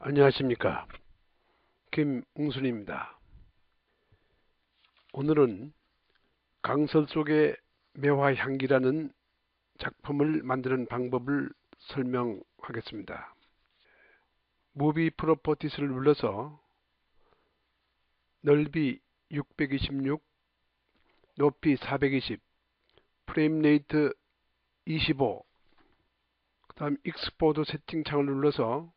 안녕하십니까. 김웅순입니다. 오늘은 강설 속의 매화향기라는 작품을 만드는 방법을 설명하겠습니다. 무비 프로퍼티스를 눌러서 넓이 626, 높이 420, 프레임 레이트 25, 그 다음 익스포드 세팅창을 눌러서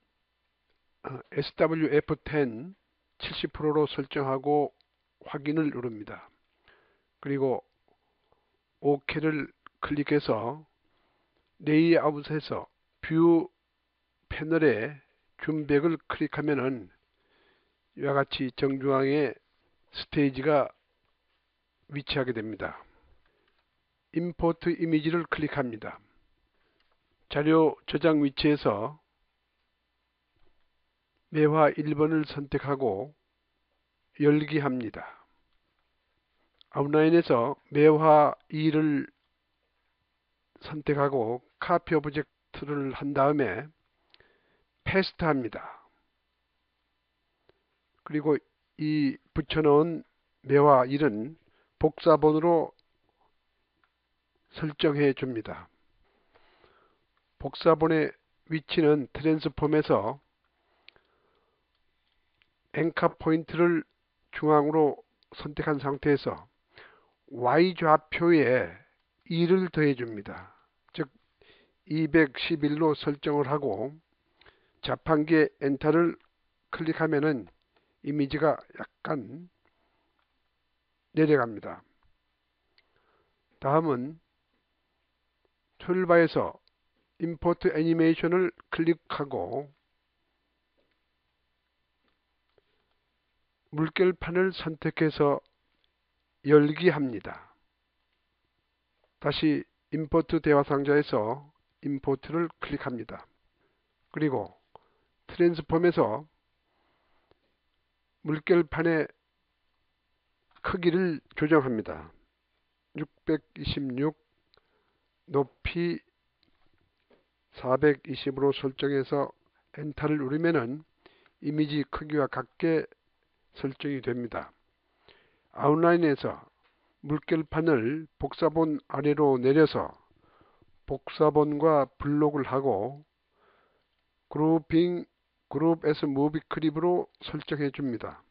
SWF10 70%로 설정하고 확인을 누릅니다. 그리고 OK를 클릭해서 레이아웃에서 뷰 패널에 줌백을 클릭하면은 이와 같이 정중앙에 스테이지가 위치하게 됩니다. 임포트 이미지를 클릭합니다. 자료 저장 위치에서 매화 1번을 선택하고 열기 합니다. 아웃라인에서 매화 2를 선택하고 카피 오브젝트를 한 다음에 패스트 합니다. 그리고 이 붙여놓은 매화 1은 복사본으로 설정해 줍니다. 복사본의 위치는 트랜스폼에서 앵커 포인트를 중앙으로 선택한 상태에서 Y좌표에 2를 더해 줍니다. 즉 211로 설정을 하고 자판기에 엔터를 클릭하면은 이미지가 약간 내려갑니다. 다음은 툴바에서 임포트 애니메이션을 클릭하고 물결판을 선택해서 열기 합니다. 다시 임포트 대화상자에서 임포트를 클릭합니다. 그리고 트랜스폼에서 물결판의 크기를 조정합니다. 626, 높이 420으로 설정해서 엔터를 누르면은 이미지 크기와 같게 설정이 됩니다. 아웃라인에서 물결판을 복사본 아래로 내려서 복사본과 블록을 하고 그룹핑 그룹 as 무비 클립으로 설정해 줍니다.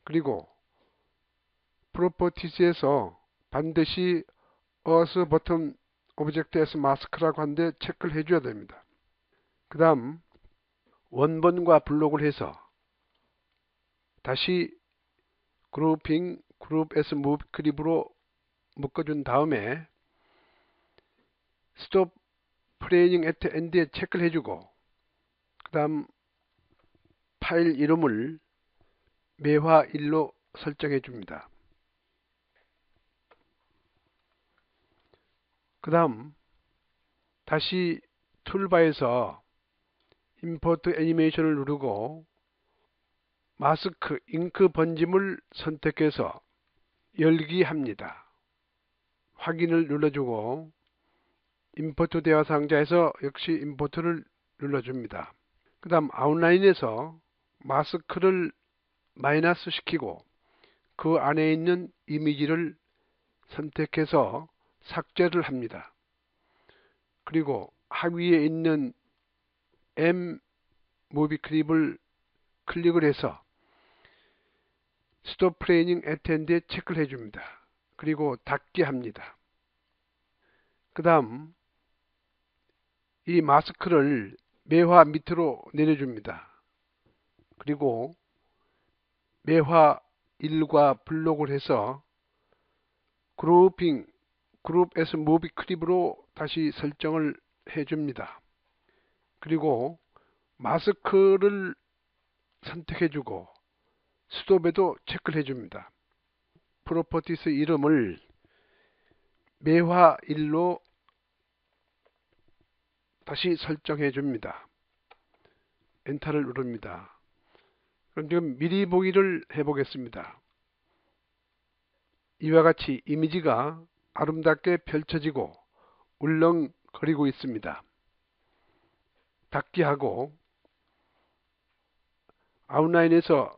그리고 프로퍼티스에서 반드시 어스 버튼 오브젝트 as 마스크라고 하는데 체크를 해줘야 됩니다. 그 다음 원본과 블록을 해서 다시 그룹핑 그룹 as 무비 클립으로 묶어준 다음에 스톱 프레이닝 애트 엔드에 체크를 해주고 그 다음 파일 이름을 매화 1로 설정해 줍니다. 그 다음 다시 툴바에서 임포트 애니메이션을 누르고 마스크 잉크 번짐을 선택해서 열기 합니다. 확인을 눌러주고 임포트 대화 상자에서 역시 임포트를 눌러줍니다. 그 다음 아웃라인에서 마스크를 마이너스 시키고 그 안에 있는 이미지를 선택해서 삭제를 합니다. 그리고 하위에 있는 M 무비 클립을 클릭을 해서 스톱 프레이닝 애트 엔드에 체크를 해줍니다. 그리고 닫기 합니다. 그 다음 이 마스크를 매화 밑으로 내려줍니다. 그리고 매화 1과 블록을 해서 그룹핑 그룹 as 무비 클립으로 다시 설정을 해줍니다. 그리고 마스크를 선택해주고 스톱에도 체크를 해줍니다. 프로퍼티스 이름을 매화 1로 다시 설정해 줍니다. 엔터를 누릅니다. 그럼 지금 미리 보기를 해보겠습니다. 이와 같이 이미지가 아름답게 펼쳐지고 울렁거리고 있습니다. 닫기 하고 아웃라인에서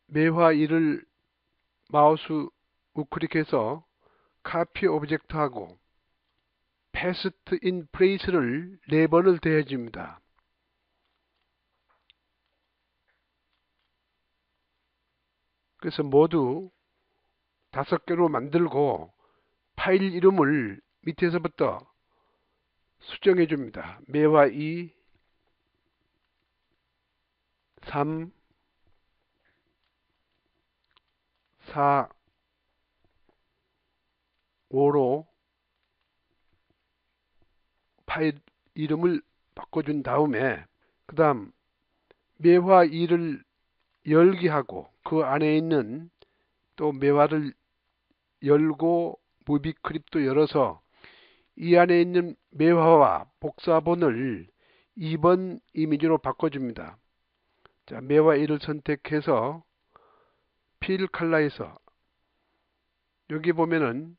매화 2를 마우스 우클릭해서 카피 오브젝트하고 패스트 인 플레이스를 4번을 더해줍니다. 그래서 모두 5개로 만들고 파일 이름을 밑에서부터 수정해 줍니다. 매화 2, 3, 4, 5로 파일 이름을 바꿔준 다음에 그 다음 매화 2를 열기 하고 그 안에 있는 또 매화를 열고 무비 클립도 열어서 이 안에 있는 매화와 복사본을 2번 이미지로 바꿔줍니다. 자, 매화 1을 선택해서 필 컬러에서 여기 보면은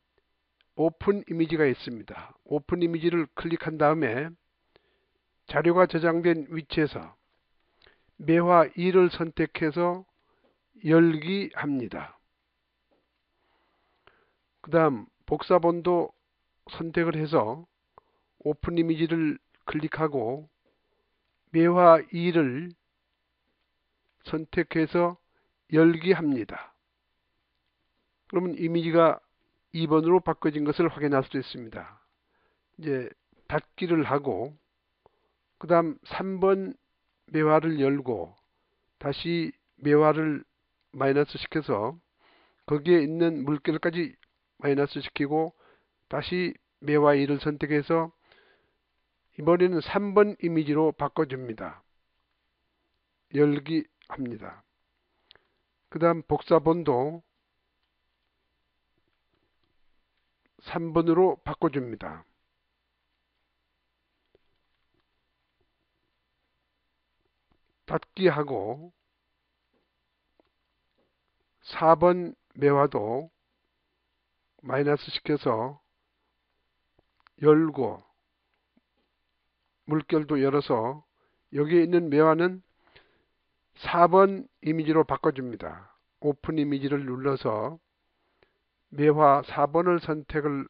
오픈 이미지가 있습니다. 오픈 이미지를 클릭한 다음에 자료가 저장된 위치에서 매화 2를 선택해서 열기 합니다. 그 다음 복사본도 선택을 해서 오픈 이미지를 클릭하고 매화 2를 선택해서 열기 합니다. 그러면 이미지가 2번으로 바꿔진 것을 확인할 수 있습니다. 이제 닫기를 하고 그 다음 3번 매화를 열고 다시 매화를 마이너스 시켜서 거기에 있는 물결까지 마이너스 시키고 다시 매화 2를 선택해서 이번에는 3번 이미지로 바꿔줍니다. 열기 합니다. 그 다음 복사본도 3번으로 바꿔줍니다. 닫기 하고 4번 매화도 마이너스 시켜서 열고 물결도 열어서 여기에 있는 매화는 4번 이미지로 바꿔줍니다. 오픈 이미지를 눌러서 매화 4번을 선택을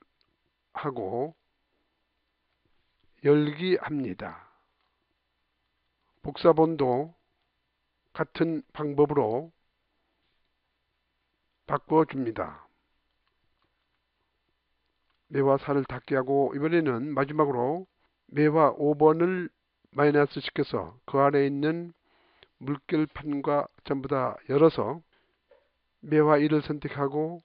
하고 열기 합니다. 복사본도 같은 방법으로 바꿔줍니다. 매화 4를 닫게 하고 이번에는 마지막으로 매화 5번을 마이너스 시켜서 그 안에 있는 물결판과 전부 다 열어서 매화 1을 선택하고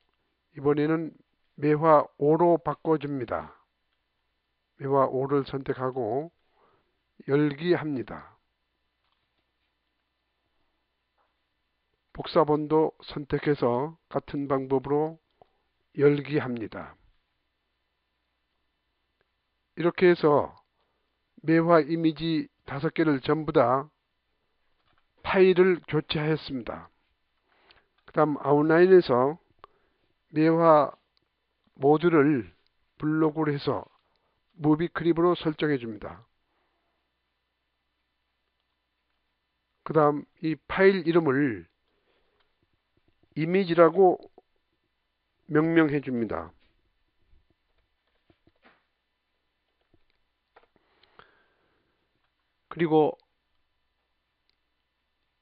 이번에는 매화 5로 바꿔줍니다. 매화 5를 선택하고 열기 합니다. 복사본도 선택해서 같은 방법으로 열기 합니다. 이렇게 해서 매화 이미지 5개를 전부 다 파일을 교체하였습니다. 그 다음 아웃라인에서 매화 모드를 블록으로 해서 무비 클립으로 설정해 줍니다. 그 다음 이 파일 이름을 이미지라고 명명해 줍니다. 그리고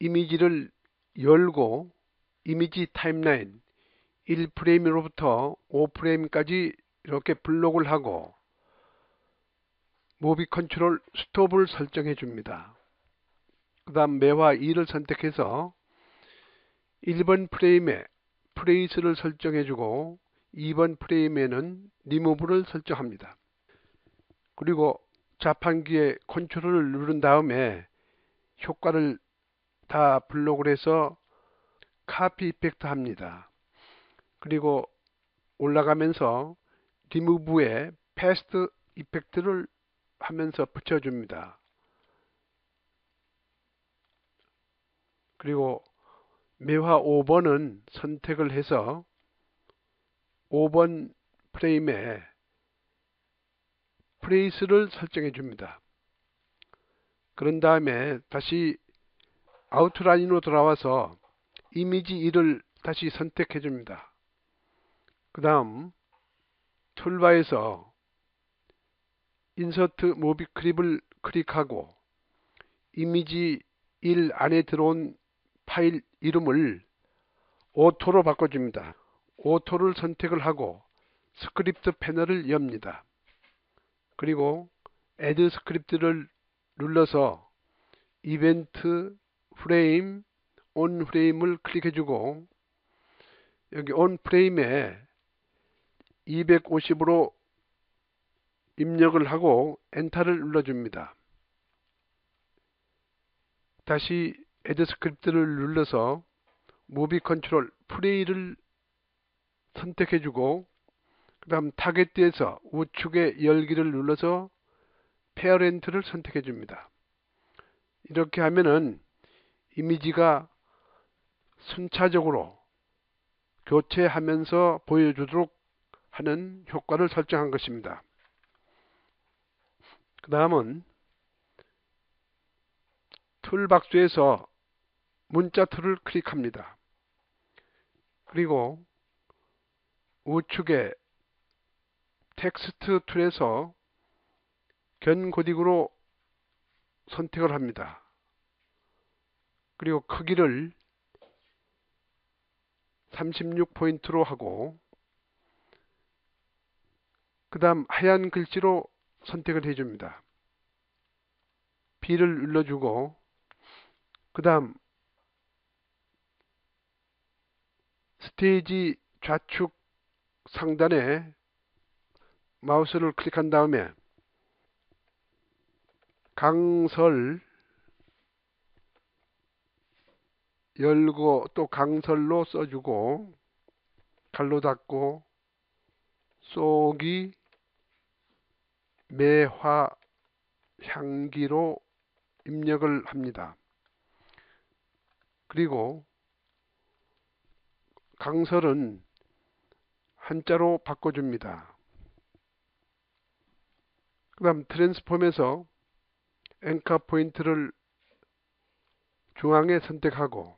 이미지를 열고 이미지 타임라인 1프레임으로부터 5프레임까지 이렇게 블록을 하고 무비 컨트롤 스톱을 설정해 줍니다. 그 다음 매화 2를 선택해서 1번 프레임에 프레이스를 설정해 주고 2번 프레임에는 리무브를 설정합니다. 그리고 자판기에 컨트롤을 누른 다음에 효과를 다 블록을 해서 카피 이펙트 합니다. 그리고 올라가면서 리무브에 패스트 이펙트를 하면서 붙여줍니다. 그리고 매화 5번은 선택을 해서 5번 프레임에 프레이스를 설정해 줍니다. 그런 다음에 다시 아웃라인으로 돌아와서 이미지 1을 다시 선택해 줍니다. 그 다음 툴바에서 인서트 무비 클립을 클릭하고 이미지 1 안에 들어온 파일 이름을 오토로 바꿔줍니다. 오토를 선택을 하고 스크립트 패널을 엽니다. 그리고 애드 스크립트를 눌러서 이벤트 프레임 온 프레임을 클릭해주고 여기 온 프레임에 250으로 입력을 하고 엔터를 눌러줍니다. 다시 애드 스크립트를 눌러서 무비 컨트롤 프레이를 선택해주고 그 다음 타겟에서 우측의 열기를 눌러서 페어렌트를 선택해줍니다. 이렇게 하면은 이미지가 순차적으로 교체하면서 보여주도록 하는 효과를 설정한 것입니다. 그 다음은 툴박스에서 문자 툴을 클릭합니다. 그리고 우측에 텍스트 툴에서 견고딕으로 선택을 합니다. 그리고 크기를 36포인트로 하고 그 다음 하얀 글씨로 선택을 해줍니다. B를 눌러주고 그 다음 스테이지 좌측 상단에 마우스를 클릭한 다음에 강설 열고 또 강설로 써주고 갈로 닫고 쏘기 매화 향기로 입력을 합니다. 그리고 강설은 한자로 바꿔줍니다. 그 다음 트랜스폼에서 앵커 포인트를 중앙에 선택하고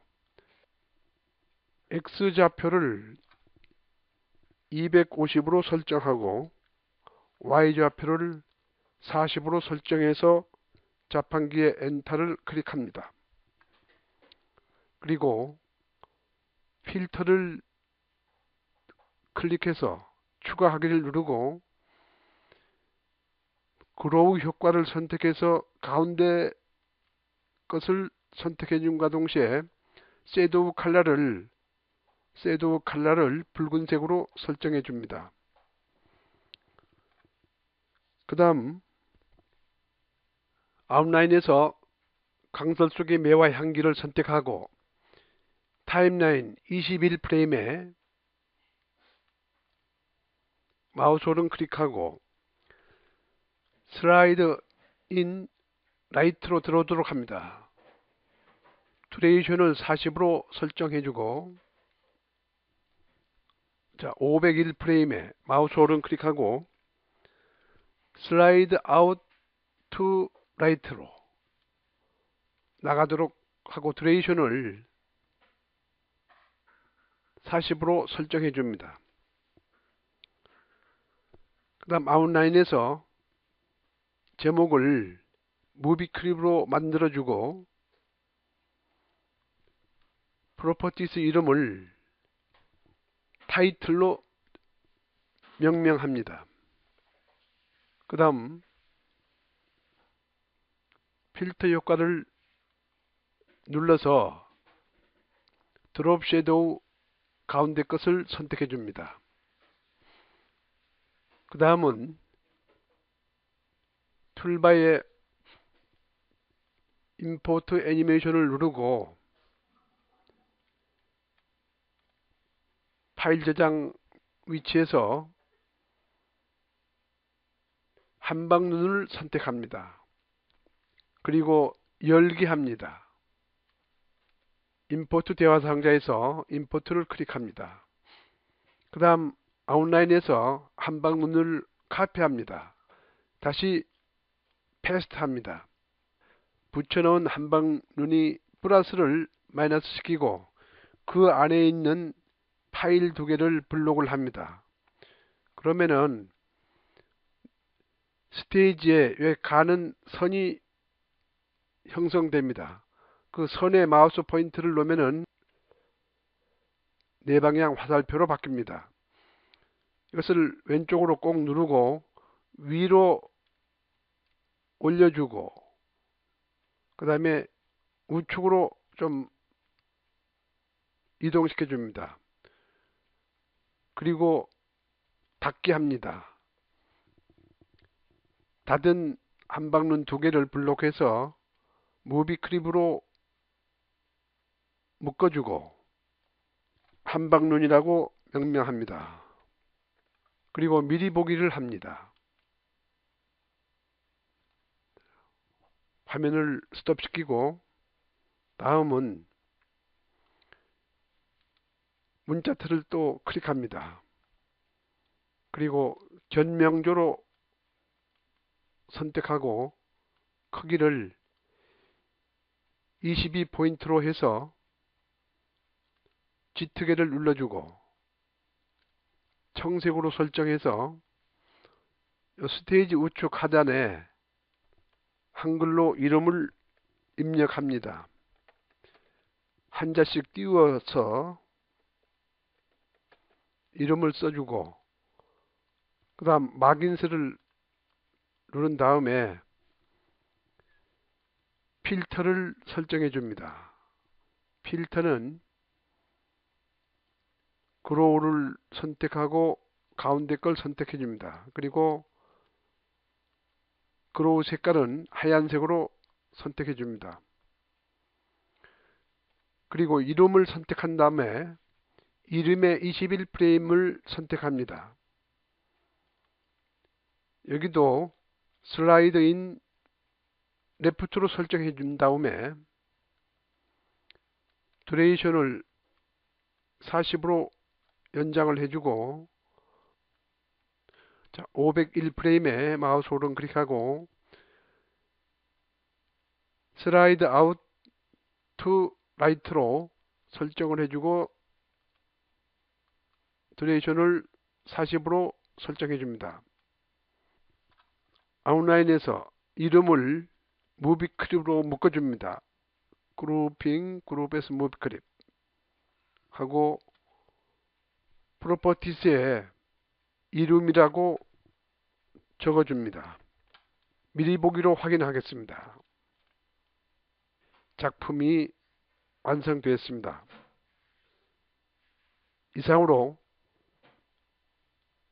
X좌표를 250으로 설정하고 Y좌표를 40으로 설정해서 자판기에 엔터를 클릭합니다. 그리고 필터를 클릭해서 추가하기를 누르고 그로우 효과를 선택해서 가운데 것을 선택해 줌과 동시에 섀도우 컬러를 붉은색으로 설정해 줍니다. 그 다음 아웃라인에서 강설 속의 매화 향기를 선택하고 타임라인 21프레임에 마우스 오른 클릭하고 슬라이드 인 라이트로 들어오도록 합니다. 듀레이션을 40으로 설정해주고 자 501프레임에 마우스 오른 클릭하고 슬라이드 아웃 투 라이트로 나가도록 하고 듀레이션을 40으로 설정해 줍니다. 그 다음 아웃라인에서 제목을 무비 클립으로 만들어 주고 프로퍼티스 이름을 타이틀로 명명합니다. 그 다음 필터 효과를 눌러서 드롭 섀도우 가운데 것을 선택해 줍니다. 그 다음은 툴바에 임포트 애니메이션을 누르고 파일 저장 위치에서 한방눈을 선택합니다. 그리고 열기 합니다. 임포트 대화 상자에서 임포트를 클릭합니다. 그 다음 아웃라인에서 한방눈을 카피합니다. 다시 페스트 합니다. 붙여놓은 한방눈이 플러스를 마이너스 시키고 그 안에 있는 파일 두 개를 블록을 합니다. 그러면은 스테이지에 왜 가는 선이 형성됩니다. 그 선에 마우스 포인트를 놓으면은 네 방향 화살표로 바뀝니다. 이것을 왼쪽으로 꼭 누르고 위로 올려주고 그 다음에 우측으로 좀 이동시켜 줍니다. 그리고 닫게 합니다. 닫은 한방눈 두 개를 블록해서 무비 크립으로 묶어주고 한방눈이라고 명명합니다. 그리고 미리 보기를 합니다. 화면을 스톱시키고 다음은 문자틀을 또 클릭합니다. 그리고 전명조로 선택하고 크기를 22포인트로 해서 G트개를 눌러주고 청색으로 설정해서 스테이지 우측 하단에 한글로 이름을 입력합니다. 한자씩 띄워서 이름을 써주고 그 다음 막인스를 누른 다음에 필터를 설정해 줍니다. 필터는 그로우를 선택하고 가운데 걸 선택해 줍니다. 그리고 그로우 색깔은 하얀색으로 선택해 줍니다. 그리고 이름을 선택한 다음에 이름의 21프레임을 선택합니다. 여기도 슬라이드 인 레프트로 설정해 준 다음에 듀레이션을 40으로 연장을 해주고 501프레임에 마우스 오른 클릭하고 슬라이드 아웃 투 라이트로 설정을 해주고 듀레이션을 40으로 설정해 줍니다. 아웃라인에서 이름을 무비 크립으로 묶어줍니다. 그룹핑, 그룹에서 무비 크립 하고 프로퍼티스에 이름이라고 적어줍니다. 미리 보기로 확인하겠습니다. 작품이 완성되었습니다. 이상으로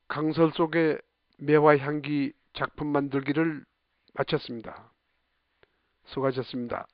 강설 속의 매화 향기 작품 만들기를 마쳤습니다. 수고하셨습니다.